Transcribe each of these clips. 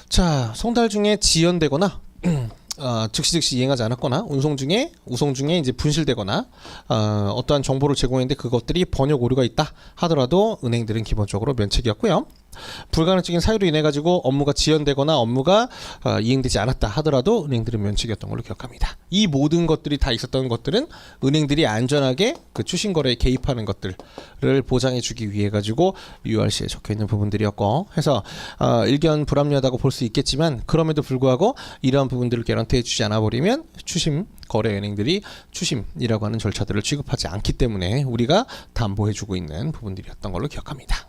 자, 송달 중에 지연되거나 즉시 이행하지 않았거나 우송 중에 이제 분실되거나 어떠한 정보를 제공했는데 그것들이 번역 오류가 있다 하더라도 은행들은 기본적으로 면책이었고요. 불가능적인 사유로 인해 가지고 업무가 지연되거나 업무가 이행되지 않았다 하더라도 은행들은 면책이었던 걸로 기억합니다. 이 모든 것들이 다 있었던 것들은 은행들이 안전하게 그 추신 거래에 개입하는 것들을 보장해 주기 위해 가지고 URC에 적혀 있는 부분들이었고 해서 일견 불합리하다고 볼 수 있겠지만 그럼에도 불구하고 이러한 부분들을 개런티해 주지 않아 버리면 추심 거래 은행들이 추심이라고 하는 절차들을 취급하지 않기 때문에 우리가 담보해 주고 있는 부분들이었던 걸로 기억합니다.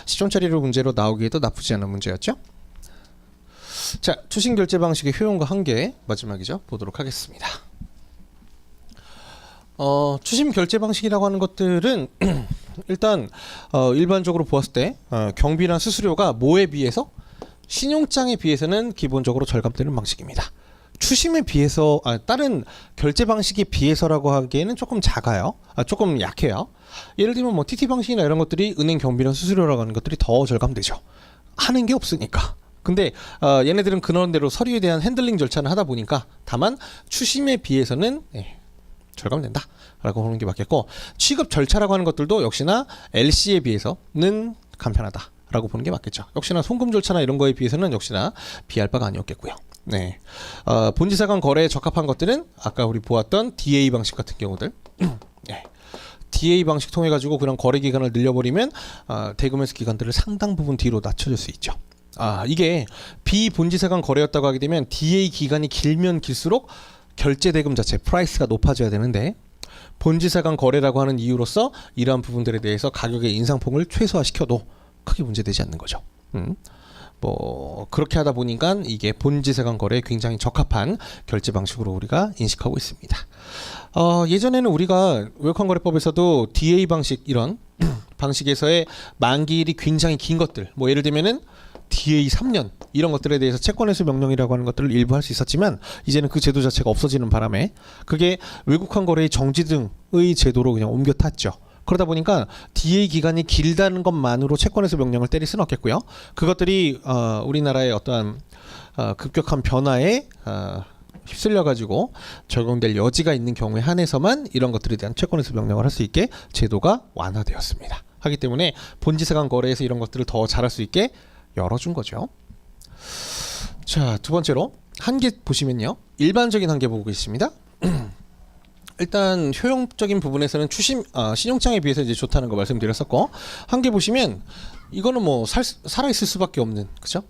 시종처리로 문제로 나오기에도 나쁘지 않은 문제였죠. 자, 추심 결제 방식의 효용과 한계 마지막이죠. 보도록 하겠습니다. 추심 결제 방식이라고 하는 것들은 일단 일반적으로 보았을 때 경비나 수수료가 뭐에 비해서 신용장에 비해서는 기본적으로 절감되는 방식입니다. 추심에 비해서 다른 결제 방식에 비해서라고 하기에는 조금 작아요. 조금 약해요. 예를 들면 뭐 TT 방식이나 이런 것들이 은행 경비나 수수료라고 하는 것들이 더 절감되죠. 하는 게 없으니까. 근데 얘네들은 그런 대로 서류에 대한 핸들링 절차를 하다 보니까 다만 추심에 비해서는 절감된다 라고 보는 게 맞겠고, 취급 절차라고 하는 것들도 역시나 LC에 비해서는 간편하다 라고 보는 게 맞겠죠. 역시나 송금 절차나 이런 거에 비해서는 역시나 비할 바가 아니었겠고요. 네, 본지사 간 거래에 적합한 것들은 아까 우리 보았던 DA 방식 같은 경우들 네. DA 방식 통해 가지고 그런 거래 기간을 늘려버리면 대금회수 기간들을 상당 부분 뒤로 낮춰줄 수 있죠. 이게 비본지사 간 거래였다고 하게 되면 DA 기간이 길면 길수록 결제 대금 자체 프라이스가 높아져야 되는데, 본지사 간 거래라고 하는 이유로서 이러한 부분들에 대해서 가격의 인상폭을 최소화시켜도 크게 문제되지 않는 거죠. 뭐 그렇게 하다 보니까 이게 본지사 간 거래에 굉장히 적합한 결제 방식으로 우리가 인식하고 있습니다. 예전에는 우리가 외환거래법에서도 DA 방식 이런 방식에서의 만기일이 굉장히 긴 것들, 뭐 예를 들면은 DA 3년 이런 것들에 대해서 채권회수 명령이라고 하는 것들을 일부 할 수 있었지만 이제는 그 제도 자체가 없어지는 바람에 그게 외국환 거래의 정지 등의 제도로 그냥 옮겨 탔죠. 그러다 보니까 DA 기간이 길다는 것만으로 채권회수 명령을 때릴 수는 없겠고요. 그것들이 우리나라의 어떠한 급격한 변화에 휩쓸려 가지고 적용될 여지가 있는 경우에 한해서만 이런 것들에 대한 채권회수 명령을 할 수 있게 제도가 완화되었습니다. 하기 때문에 본지사 간 거래에서 이런 것들을 더 잘할 수 있게 열어준 거죠. 자, 두 번째로 한계 보시면요, 일반적인 한계 보고 계십니다. 일단 효용적인 부분에서는 신용장에 비해서 이제 좋다는 거 말씀드렸었고, 한계 보시면 이거는 뭐 살아있을 수밖에 없는, 그죠?